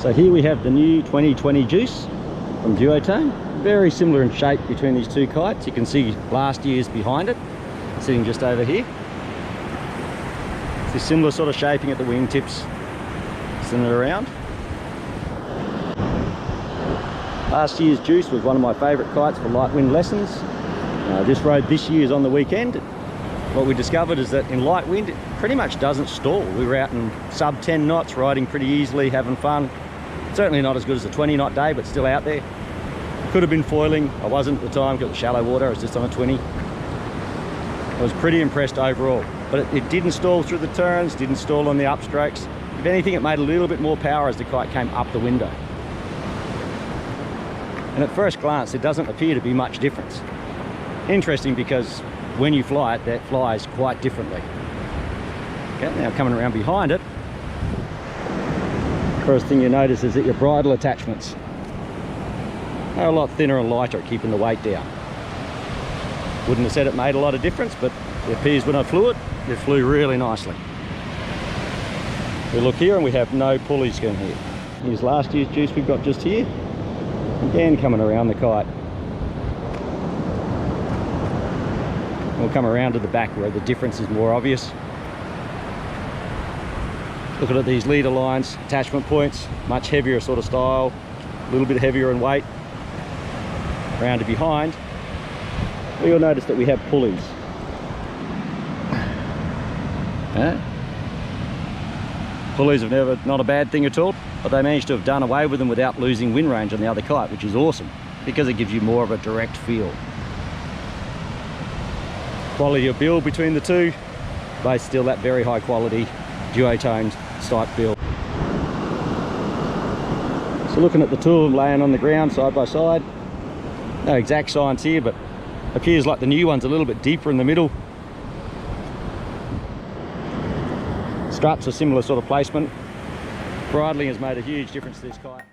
So here we have the new 2020 Juice from Duotone. Very similar in shape between these two kites. You can see last year's behind it, sitting just over here. It's a similar sort of shaping at the wingtips, similar around. Last year's Juice was one of my favourite kites for light wind lessons. This rode this year's on the weekend. What we discovered is that in light wind, it pretty much doesn't stall. We were out in sub 10 knots, riding pretty easily, having fun. Certainly not as good as a 20 knot day, but still out there. Could have been foiling. I wasn't at the time, got the shallow water. I was just on a 20. I was pretty impressed overall, but it didn't stall through the turns, didn't stall on the upstrokes. If anything, it made a little bit more power as the kite came up the window. And at first glance, there doesn't appear to be much difference. Interesting, because when you fly it, that flies quite differently. Okay, now coming around behind it, first thing you notice is that your bridle attachments are a lot thinner and lighter at keeping the weight down. Wouldn't have said it made a lot of difference, but it appears when I flew it, it flew really nicely. We look here and we have no pulleys going here. Here's last year's Juice we've got just here. Again, coming around the kite. We'll come around to the back where the difference is more obvious. Looking at these leader lines, attachment points, much heavier sort of style, a little bit heavier in weight. Round to behind, you'll notice that we have pulleys. Pulleys have not a bad thing at all, but they managed to have done away with them without losing wind range on the other kite, which is awesome, because it gives you more of a direct feel. Quality of build between the two, both still that very high quality duotone type build. So looking at the two of them laying on the ground side by side, no exact science here, but appears like the new one's a little bit deeper in the middle. Struts a similar sort of placement. Bridling has made a huge difference to this kite.